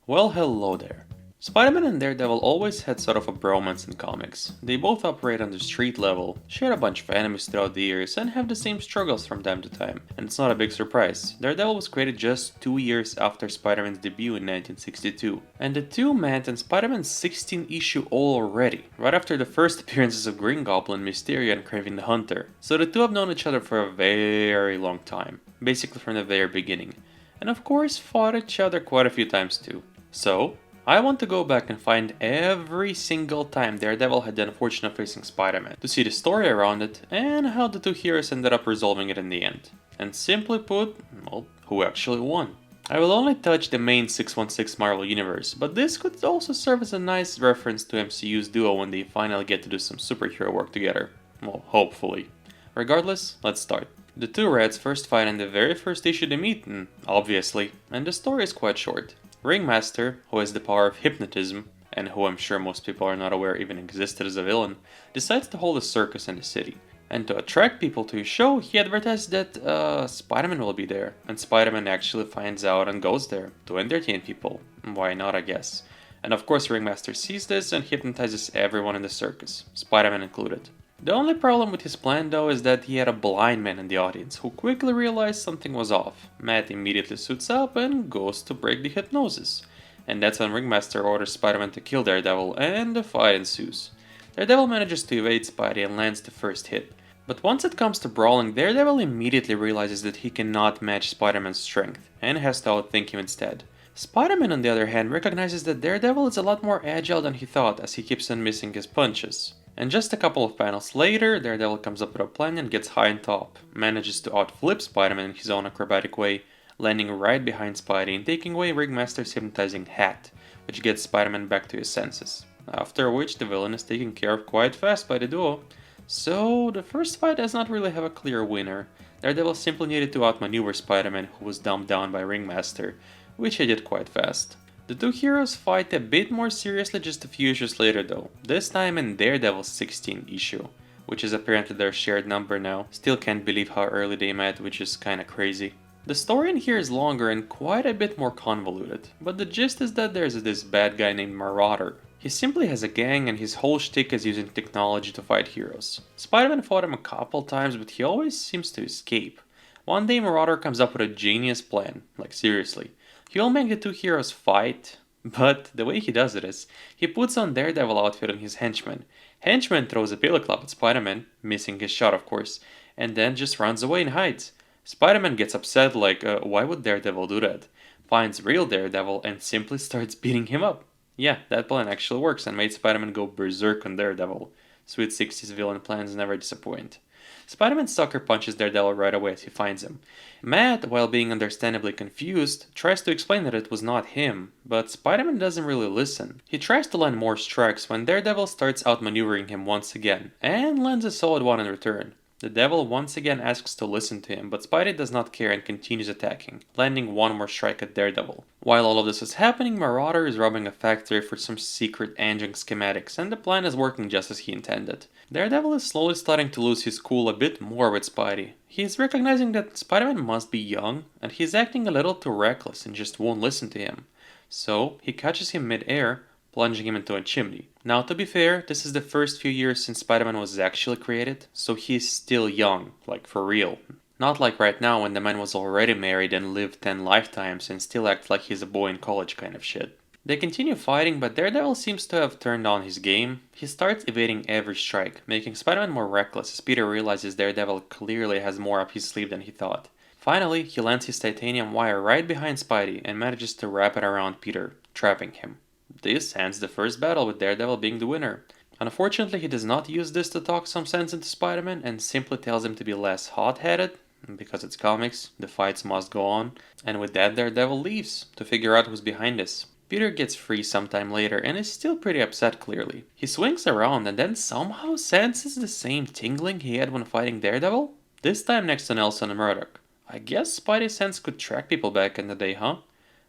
Well, hello there. Spider-Man and Daredevil always had sort of a bromance in comics. They both operate on the street level, share a bunch of enemies throughout the years, and have the same struggles from time to time. And it's not a big surprise. Daredevil was created just 2 years after Spider-Man's debut in 1962. And the two met in Spider-Man's 16th issue already, right after the first appearances of Green Goblin, Mysterio, and Kraven the Hunter. So the two have known each other for a very long time, basically from the very beginning. And of course fought each other quite a few times too. So, I want to go back and find every single time Daredevil had the unfortune of facing Spider-Man, to see the story around it, and how the two heroes ended up resolving it in the end. And simply put, well, who actually won? I will only touch the main 616 Marvel Universe, but this could also serve as a nice reference to MCU's duo when they finally get to do some superhero work together. Well, hopefully. Regardless, let's start. The two Reds first fight in the very first issue they meet, obviously, and the story is quite short. Ringmaster, who has the power of hypnotism, and who I'm sure most people are not aware even existed as a villain, decides to hold a circus in the city. And to attract people to his show, he advertised that Spider-Man will be there, and Spider-Man actually finds out and goes there to entertain people. Why not, I guess. And of course Ringmaster sees this and hypnotizes everyone in the circus, Spider-Man included. The only problem with his plan though is that he had a blind man in the audience who quickly realized something was off. Matt immediately suits up and goes to break the hypnosis. And that's when Ringmaster orders Spider-Man to kill Daredevil and the fight ensues. Daredevil manages to evade Spidey and lands the first hit. But once it comes to brawling, Daredevil immediately realizes that he cannot match Spider-Man's strength and has to outthink him instead. Spider-Man on the other hand recognizes that Daredevil is a lot more agile than he thought as he keeps on missing his punches. And just a couple of panels later, Daredevil comes up with a plan and gets high on top, manages to outflip Spider-Man in his own acrobatic way, landing right behind Spidey and taking away Ringmaster's hypnotizing hat, which gets Spider-Man back to his senses. After which the villain is taken care of quite fast by the duo. So the first fight does not really have a clear winner. Daredevil simply needed to outmaneuver Spider-Man, who was dumbed down by Ringmaster, which he did quite fast. The two heroes fight a bit more seriously just a few issues later though, this time in Daredevil's 16th issue, which is apparently their shared number now. Still can't believe how early they met, which is kinda crazy. The story in here is longer and quite a bit more convoluted, but the gist is that there's this bad guy named Marauder. He simply has a gang and his whole shtick is using technology to fight heroes. Spider-Man fought him a couple times, but he always seems to escape. One day Marauder comes up with a genius plan, like seriously. He'll make the two heroes fight, but the way he does it is, he puts on Daredevil outfit on his henchman. Henchman throws a billy club at Spider-Man, missing his shot of course, and then just runs away and hides. Spider-Man gets upset like, why would Daredevil do that? Finds real Daredevil and simply starts beating him up. Yeah, that plan actually works and made Spider-Man go berserk on Daredevil. Sweet 60s villain plans never disappoint. Spider-Man sucker punches Daredevil right away as he finds him. Matt, while being understandably confused, tries to explain that it was not him, but Spider-Man doesn't really listen. He tries to land more strikes when Daredevil starts outmaneuvering him once again, and lands a solid one in return. The Devil once again asks to listen to him, but Spidey does not care and continues attacking, landing one more strike at Daredevil. While all of this is happening, Marauder is robbing a factory for some secret engine schematics, and the plan is working just as he intended. Daredevil is slowly starting to lose his cool a bit more with Spidey. He is recognizing that Spider-Man must be young, and he's acting a little too reckless and just won't listen to him. So, he catches him mid-air, plunging him into a chimney. Now to be fair, this is the first few years since Spider-Man was actually created, so he's still young, like for real. Not like right now when the man was already married and lived 10 lifetimes and still acts like he's a boy in college kind of shit. They continue fighting, but Daredevil seems to have turned on his game. He starts evading every strike, making Spider-Man more reckless as Peter realizes Daredevil clearly has more up his sleeve than he thought. Finally, he lands his titanium wire right behind Spidey and manages to wrap it around Peter, trapping him. This ends the first battle with Daredevil being the winner. Unfortunately, he does not use this to talk some sense into Spider-Man and simply tells him to be less hot-headed, because it's comics, the fights must go on, and with that Daredevil leaves to figure out who's behind this. Peter gets free sometime later and is still pretty upset clearly. He swings around and then somehow senses the same tingling he had when fighting Daredevil, this time next to Nelson and Murdoch. I guess Spidey sense could track people back in the day, huh?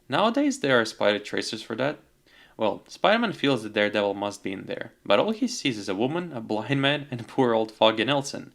Nowadays there are Spidey tracers for that. Well, Spider-Man feels that Daredevil must be in there, but all he sees is a woman, a blind man, and poor old Foggy Nelson.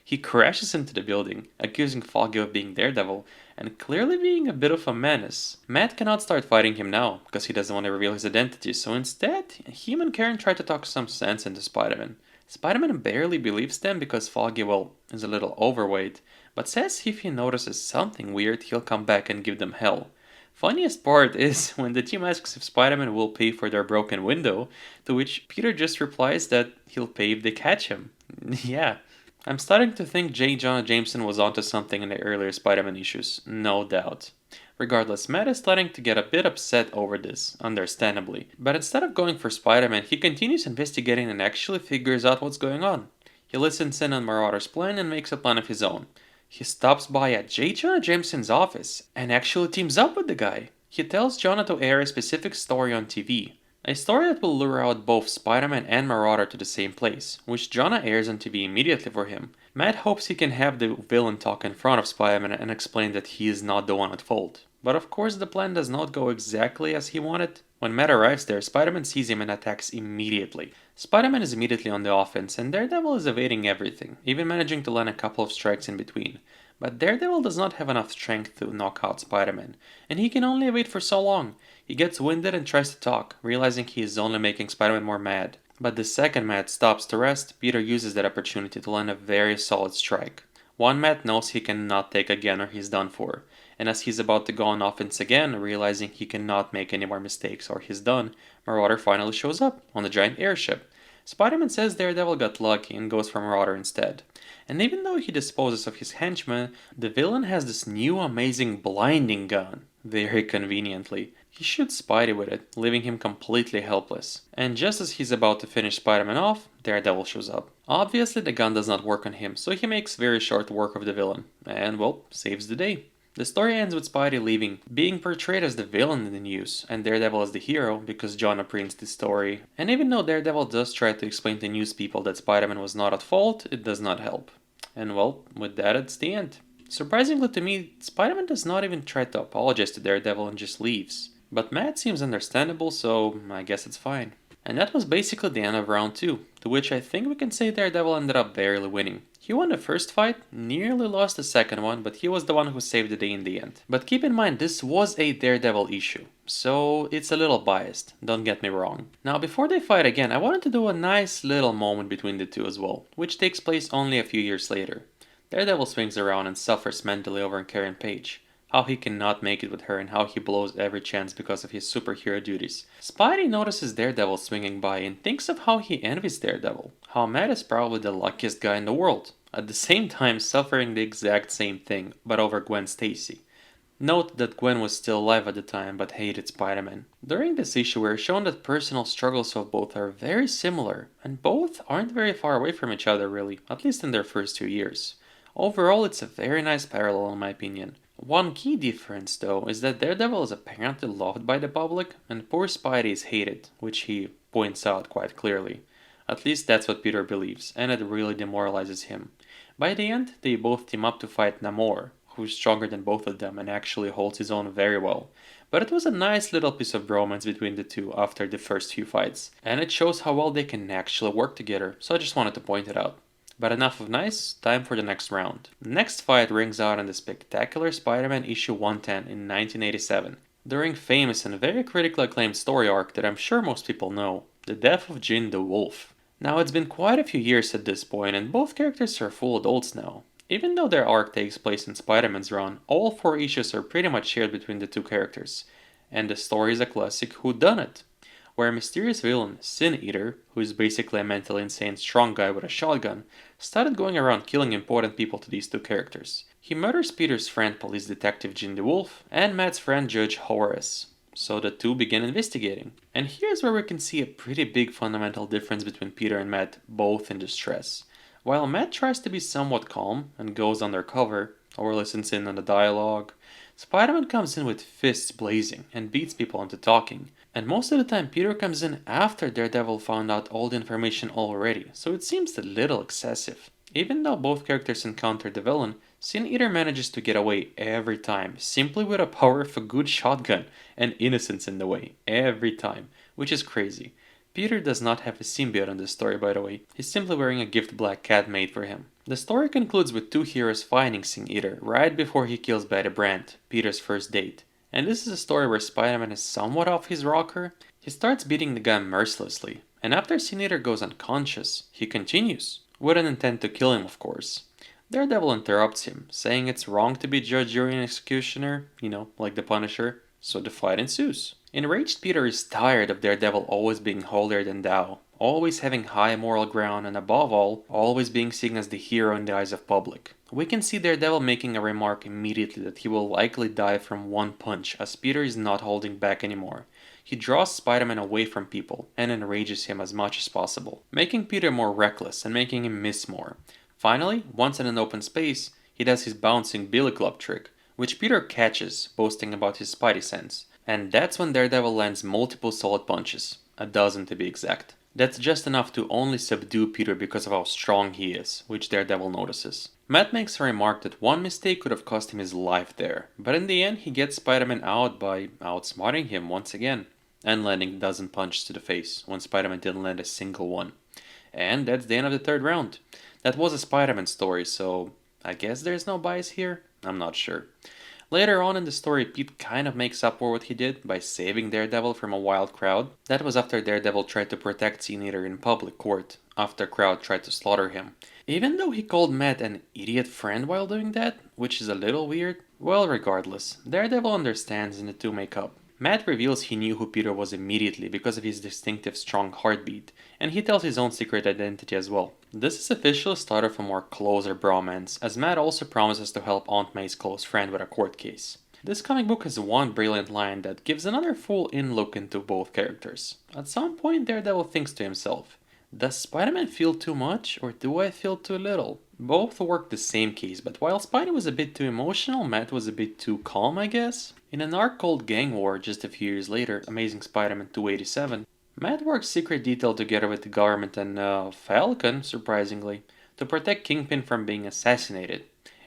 He crashes into the building, accusing Foggy of being Daredevil, and clearly being a bit of a menace. Matt cannot start fighting him now, because he doesn't want to reveal his identity, so instead, him and Karen try to talk some sense into Spider-Man. Spider-Man barely believes them because Foggy, well, is a little overweight, but says if he notices something weird, he'll come back and give them hell. Funniest part is when the team asks if Spider-Man will pay for their broken window, to which Peter just replies that he'll pay if they catch him. Yeah, I'm starting to think J. Jonah Jameson was onto something in the earlier Spider-Man issues, no doubt. Regardless, Matt is starting to get a bit upset over this, understandably. But instead of going for Spider-Man, he continues investigating and actually figures out what's going on. He listens in on Marauder's plan and makes a plan of his own. He stops by at J. Jonah Jameson's office and actually teams up with the guy. He tells Jonah to air a specific story on TV. A story that will lure out both Spider-Man and Marauder to the same place, which Jonah airs on TV immediately for him. Matt hopes he can have the villain talk in front of Spider-Man and explain that he is not the one at fault. But of course the plan does not go exactly as he wanted. When Matt arrives there, Spider-Man sees him and attacks immediately. Spider-Man is immediately on the offense and Daredevil is evading everything, even managing to land a couple of strikes in between. But Daredevil does not have enough strength to knock out Spider-Man, and he can only evade for so long. He gets winded and tries to talk, realizing he is only making Spider-Man more mad. But the second Matt stops to rest, Peter uses that opportunity to land a very solid strike. One Matt knows he cannot take again or he's done for, and as he's about to go on offense again, realizing he cannot make any more mistakes or he's done, Marauder finally shows up on the giant airship. Spider-Man says Daredevil got lucky and goes for Marauder instead. And even though he disposes of his henchman, the villain has this new amazing blinding gun, very conveniently. He shoots Spidey with it, leaving him completely helpless. And just as he's about to finish Spider-Man off, Daredevil shows up. Obviously the gun does not work on him, so he makes very short work of the villain, and well, saves the day. The story ends with Spidey leaving, being portrayed as the villain in the news, and Daredevil as the hero because Jonah prints the story. And even though Daredevil does try to explain to news people that Spider-Man was not at fault, it does not help. And well, with that it's the end. Surprisingly to me, Spider-Man does not even try to apologize to Daredevil and just leaves. But Matt seems understandable, so I guess it's fine. And that was basically the end of round 2, to which I think we can say Daredevil ended up barely winning. He won the first fight, nearly lost the second one, but he was the one who saved the day in the end. But keep in mind, this was a Daredevil issue, so it's a little biased, don't get me wrong. Now before they fight again, I wanted to do a nice little moment between the two as well, which takes place only a few years later. Daredevil swings around and suffers mentally over Karen Page. How he cannot make it with her and how he blows every chance because of his superhero duties. Spidey notices Daredevil swinging by and thinks of how he envies Daredevil. How Matt is probably the luckiest guy in the world, at the same time suffering the exact same thing, but over Gwen Stacy. Note that Gwen was still alive at the time but hated Spider-Man. During this issue we're shown that personal struggles of both are very similar, and both aren't very far away from each other really, at least in their first 2 years. Overall it's a very nice parallel in my opinion. One key difference, though, is that Daredevil is apparently loved by the public, and poor Spidey is hated, which he points out quite clearly. At least that's what Peter believes, and it really demoralizes him. By the end, they both team up to fight Namor, who's stronger than both of them and actually holds his own very well. But it was a nice little piece of bromance between the two after the first few fights, and it shows how well they can actually work together, so I just wanted to point it out. But enough of nice, time for the next round. The next fight rings out in the spectacular Spider-Man issue 110 in 1987, during famous and very critically acclaimed story arc that I'm sure most people know, the death of DeWolff. Now it's been quite a few years at this point and both characters are full adults now. Even though their arc takes place in Spider-Man's run, all 4 issues are pretty much shared between the two characters. And the story is a classic whodunit, where a mysterious villain, Sin Eater, who is basically a mentally insane strong guy with a shotgun, started going around killing important people to these two characters. He murders Peter's friend police detective DeWolff and Matt's friend Judge Horace, so the two begin investigating. And here's where we can see a pretty big fundamental difference between Peter and Matt, both in distress. While Matt tries to be somewhat calm and goes undercover, or listens in on the dialogue, Spider-Man comes in with fists blazing and beats people into talking. And most of the time Peter comes in after Daredevil found out all the information already, so it seems a little excessive. Even though both characters encounter the villain, Sin Eater manages to get away every time, simply with the power of a good shotgun and innocence in the way, every time, which is crazy. Peter does not have a symbiote in this story, by the way. He's simply wearing a gift Black Cat made for him. The story concludes with two heroes fighting Sin Eater right before he kills Betty Brant, Peter's first date. And this is a story where Spider-Man is somewhat off his rocker. He starts beating the guy mercilessly, and after Sin Eater goes unconscious, he continues, with an intent to kill him of course. Daredevil interrupts him, saying it's wrong to be judge, jury, and executioner, like the Punisher, so the fight ensues. Enraged Peter is tired of Daredevil always being holier than thou, always having high moral ground, and above all, always being seen as the hero in the eyes of public. We can see Daredevil making a remark immediately that he will likely die from one punch, as Peter is not holding back anymore. He draws Spider-Man away from people, and enrages him as much as possible, making Peter more reckless and making him miss more. Finally, once in an open space, he does his bouncing billy club trick, which Peter catches, boasting about his Spidey sense. And that's when Daredevil lands multiple solid punches, a dozen to be exact. That's just enough to only subdue Peter because of how strong he is, which Daredevil notices. Matt makes a remark that one mistake could have cost him his life there, but in the end he gets Spider-Man out by outsmarting him once again, and landing a dozen punches to the face, when Spider-Man didn't land a single one. And that's the end of the third round. That was a Spider-Man story, so I guess there's no bias here? I'm not sure. Later on in the story, Pete kind of makes up for what he did by saving Daredevil from a wild crowd. That was after Daredevil tried to protect Sin Eater in public court, after a crowd tried to slaughter him. Even though he called Matt an idiot friend while doing that, which is a little weird, well regardless, Daredevil understands and the two make up. Matt reveals he knew who Peter was immediately because of his distinctive strong heartbeat, and he tells his own secret identity as well. This is officially the start of a more closer bromance, as Matt also promises to help Aunt May's close friend with a court case. This comic book has one brilliant line that gives another full in-look into both characters. At some point Daredevil thinks to himself, does Spider-Man feel too much, or do I feel too little? Both work the same case, but while Spidey was a bit too emotional, Matt was a bit too calm, I guess. In an arc called Gang War just a few years later, Amazing Spider-Man 287, Matt works secret detail together with the government and Falcon, surprisingly, to protect Kingpin from being assassinated.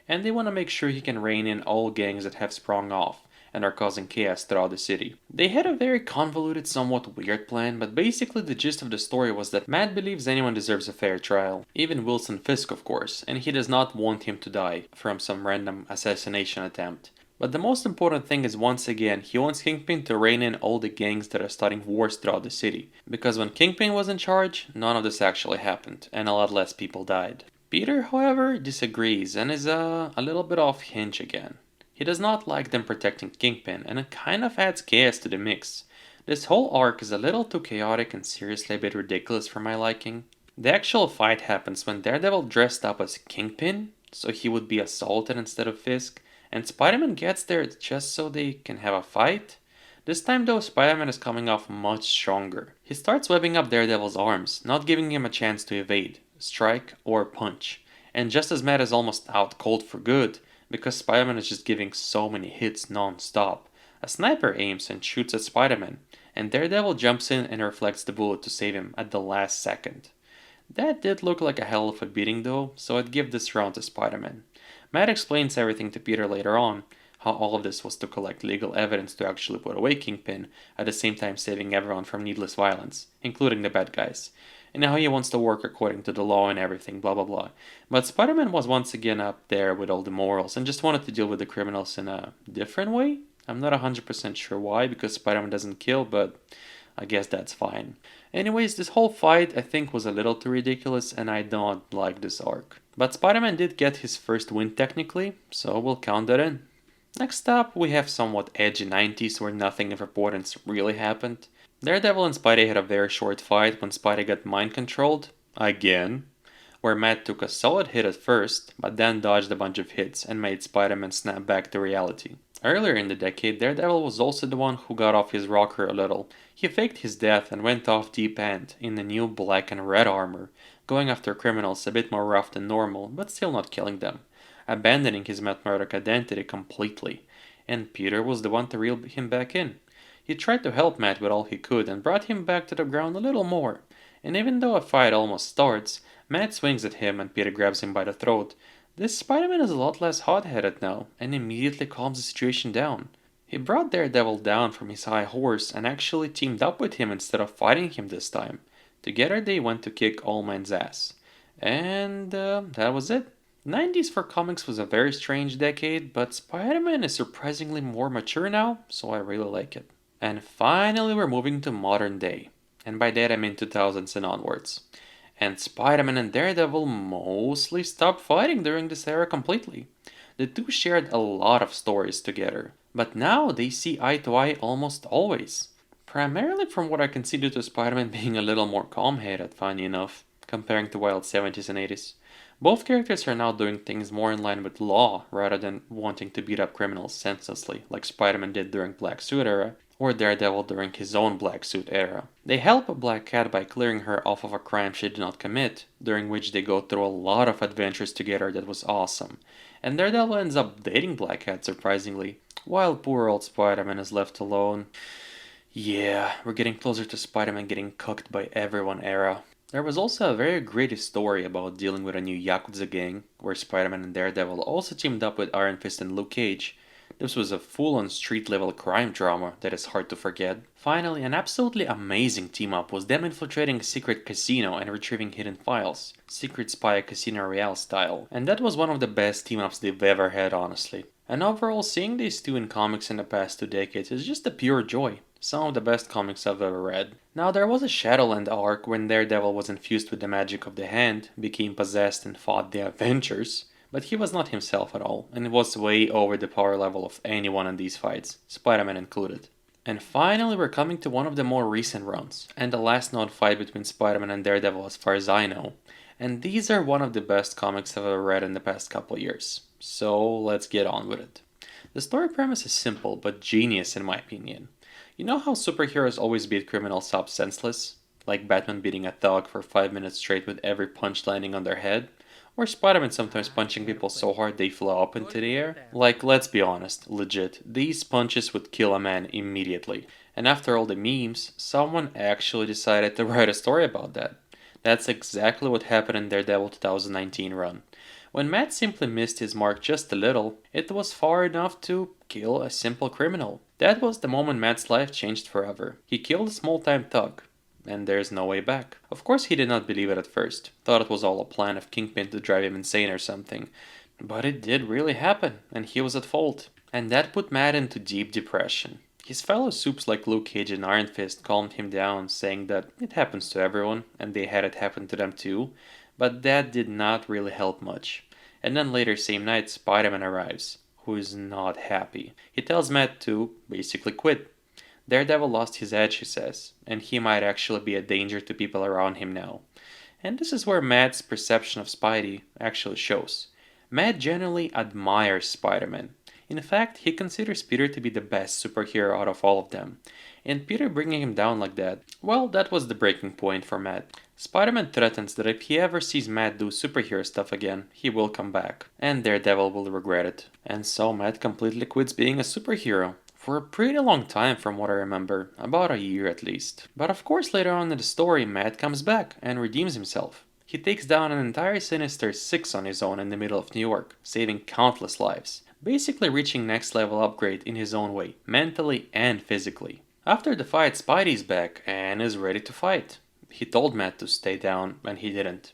And they want to make sure he can rein in all gangs that have sprung off and are causing chaos throughout the city. They had a very convoluted, somewhat weird plan, but basically the gist of the story was that Matt believes anyone deserves a fair trial, even Wilson Fisk of course, and he does not want him to die from some random assassination attempt. But the most important thing is, once again, he wants Kingpin to rein in all the gangs that are starting wars throughout the city, because when Kingpin was in charge, none of this actually happened, and a lot less people died. Peter, however, disagrees and is a little bit off hinge again. He does not like them protecting Kingpin, and it kind of adds chaos to the mix. This whole arc is a little too chaotic and seriously a bit ridiculous for my liking. The actual fight happens when Daredevil dressed up as Kingpin, so he would be assaulted instead of Fisk, and Spider-Man gets there just so they can have a fight. This time though, Spider-Man is coming off much stronger. He starts webbing up Daredevil's arms, not giving him a chance to evade, strike, or punch. And just as Matt is almost out cold for good, because Spider-Man is just giving so many hits non-stop, a sniper aims and shoots at Spider-Man, and Daredevil jumps in and reflects the bullet to save him at the last second. That did look like a hell of a beating though, so I'd give this round to Spider-Man. Matt explains everything to Peter later on, how all of this was to collect legal evidence to actually put away Kingpin, at the same time saving everyone from needless violence, including the bad guys, and how he wants to work according to the law and everything, blah blah blah. But Spider-Man was once again up there with all the morals and just wanted to deal with the criminals in a different way. I'm not 100% sure why, because Spider-Man doesn't kill, but I guess that's fine. Anyways, this whole fight I think was a little too ridiculous and I don't like this arc. But Spider-Man did get his first win technically, so we'll count that in. Next up, we have somewhat edgy 90s where nothing of importance really happened. Daredevil and Spidey had a very short fight when Spidey got mind controlled, again, where Matt took a solid hit at first, but then dodged a bunch of hits and made Spider-Man snap back to reality. Earlier in the decade, Daredevil was also the one who got off his rocker a little. He faked his death and went off deep end in the new black and red armor, going after criminals a bit more rough than normal, but still not killing them, abandoning his Matt Murdock identity completely, and Peter was the one to reel him back in. He tried to help Matt with all he could and brought him back to the ground a little more, and even though a fight almost starts, Matt swings at him and Peter grabs him by the throat. This Spider-Man is a lot less hot-headed now, and immediately calms the situation down. He brought Daredevil down from his high horse and actually teamed up with him instead of fighting him this time. Together they went to kick All Man's ass. And that was it. 90s for comics was a very strange decade, but Spider-Man is surprisingly more mature now, so I really like it. And finally we're moving to modern day. And by that I mean 2000s and onwards. And Spider-Man and Daredevil mostly stopped fighting during this era completely. The two shared a lot of stories together, but now they see eye to eye almost always. Primarily from what I can see due to Spider-Man being a little more calm-headed, funny enough, comparing to wild 70s and 80s. Both characters are now doing things more in line with law rather than wanting to beat up criminals senselessly, like Spider-Man did during Black Suit era, or Daredevil during his own Black Suit era. They help a Black Cat by clearing her off of a crime she did not commit, during which they go through a lot of adventures together that was awesome. And Daredevil ends up dating Black Cat surprisingly, while poor old Spider-Man is left alone. Yeah, we're getting closer to Spider-Man getting cooked by everyone era. There was also a very gritty story about dealing with a new Yakuza gang, where Spider-Man and Daredevil also teamed up with Iron Fist and Luke Cage. This was a full-on street-level crime drama that is hard to forget. Finally, an absolutely amazing team-up was them infiltrating a secret casino and retrieving hidden files, Secret Spy Casino Royale style, and that was one of the best team-ups they've ever had, honestly. And overall, seeing these two in comics in the past 2 decades is just a pure joy. Some of the best comics I've ever read. Now, there was a Shadowland arc when Daredevil was infused with the magic of the hand, became possessed and fought the Avengers, but he was not himself at all, and was way over the power level of anyone in these fights, Spider-Man included. And finally, we're coming to one of the more recent runs, and the last known fight between Spider-Man and Daredevil as far as I know. And these are one of the best comics I've ever read in the past couple years. So let's get on with it. The story premise is simple, but genius in my opinion. You know how superheroes always beat criminals up senseless? Like Batman beating a thug for 5 minutes straight with every punch landing on their head? Or Spider-Man sometimes punching people so hard they fly up into the air? Like, let's be honest, legit, these punches would kill a man immediately. And after all the memes, someone actually decided to write a story about that. That's exactly what happened in Daredevil 2019 run. When Matt simply missed his mark just a little, it was far enough to kill a simple criminal. That was the moment Matt's life changed forever. He killed a small-time thug, and there's no way back. Of course he did not believe it at first, thought it was all a plan of Kingpin to drive him insane or something. But it did really happen, and he was at fault. And that put Matt into deep depression. His fellow supes like Luke Cage and Iron Fist calmed him down, saying that it happens to everyone, and they had it happen to them too. But that did not really help much. And then later same night, Spider-Man arrives, who is not happy. He tells Matt to basically quit. Daredevil lost his edge, he says, and he might actually be a danger to people around him now. And this is where Matt's perception of Spidey actually shows. Matt generally admires Spider-Man. In fact, he considers Peter to be the best superhero out of all of them. And Peter bringing him down like that, well, that was the breaking point for Matt. Spider-Man threatens that if he ever sees Matt do superhero stuff again, he will come back, and Daredevil will regret it. And so Matt completely quits being a superhero. For a pretty long time from what I remember, about a year at least. But of course later on in the story, Matt comes back and redeems himself. He takes down an entire Sinister Six on his own in the middle of New York, saving countless lives. Basically reaching next level upgrade in his own way, mentally and physically. After the fight, Spidey's back and is ready to fight. He told Matt to stay down, and he didn't.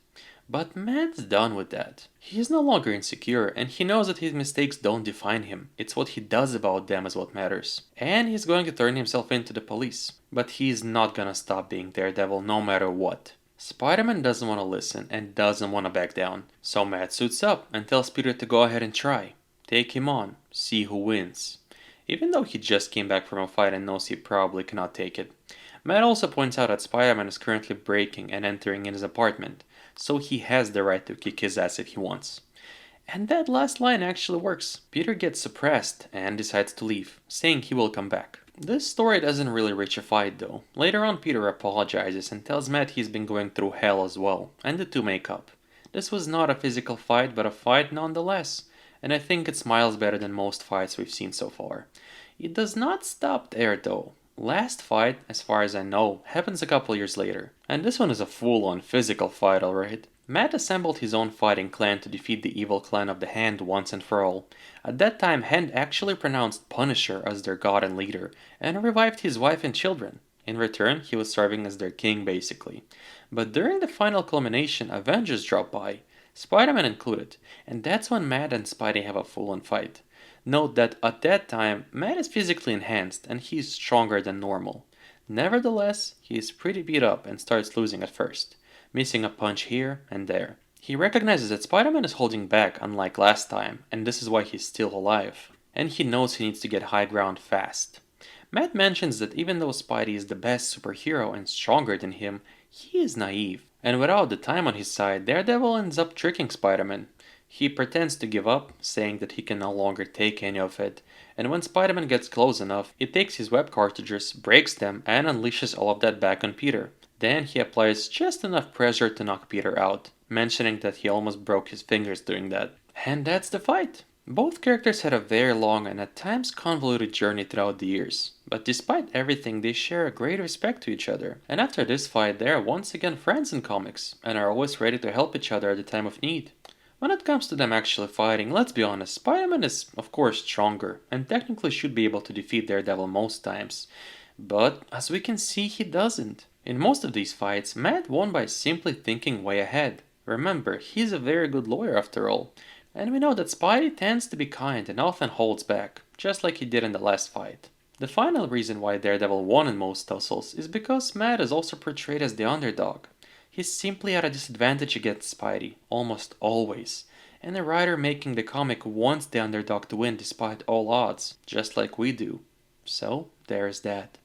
But Matt's done with that. He is no longer insecure, and he knows that his mistakes don't define him. It's what he does about them is what matters. And he's going to turn himself into the police. But he's not gonna stop being Daredevil no matter what. Spider-Man doesn't want to listen and doesn't want to back down. So Matt suits up and tells Peter to go ahead and try. Take him on. See who wins. Even though he just came back from a fight and knows he probably cannot take it. Matt also points out that Spider-Man is currently breaking and entering in his apartment, so he has the right to kick his ass if he wants. And that last line actually works. Peter gets suppressed and decides to leave, saying he will come back. This story doesn't really reach a fight though. Later on Peter apologizes and tells Matt he's been going through hell as well, and the two make up. This was not a physical fight, but a fight nonetheless, and I think it's miles better than most fights we've seen so far. It does not stop there though. Last fight, as far as I know, happens a couple years later. And this one is a full-on physical fight alright. Matt assembled his own fighting clan to defeat the evil clan of the Hand once and for all. At that time, Hand actually pronounced Punisher as their god and leader, and revived his wife and children. In return, he was serving as their king basically. But during the final culmination, Avengers drop by, Spider-Man included, and that's when Matt and Spidey have a full-on fight. Note that at that time, Matt is physically enhanced and he's stronger than normal. Nevertheless, he is pretty beat up and starts losing at first, missing a punch here and there. He recognizes that Spider-Man is holding back unlike last time, and this is why he's still alive. And he knows he needs to get high ground fast. Matt mentions that even though Spidey is the best superhero and stronger than him, he is naive. And without the time on his side, Daredevil ends up tricking Spider-Man. He pretends to give up, saying that he can no longer take any of it, and when Spider-Man gets close enough, he takes his web cartridges, breaks them, and unleashes all of that back on Peter. Then he applies just enough pressure to knock Peter out, mentioning that he almost broke his fingers doing that. And that's the fight! Both characters had a very long and at times convoluted journey throughout the years, but despite everything they share a great respect to each other, and after this fight they are once again friends in comics, and are always ready to help each other at the time of need. When it comes to them actually fighting, let's be honest, Spider-Man is of course stronger, and technically should be able to defeat Daredevil most times, but as we can see he doesn't. In most of these fights, Matt won by simply thinking way ahead. Remember, he's a very good lawyer after all. And we know that Spidey tends to be kind and often holds back, just like he did in the last fight. The final reason why Daredevil won in most tussles is because Matt is also portrayed as the underdog. He's simply at a disadvantage against Spidey, almost always, and the writer making the comic wants the underdog to win despite all odds, just like we do. So, there's that.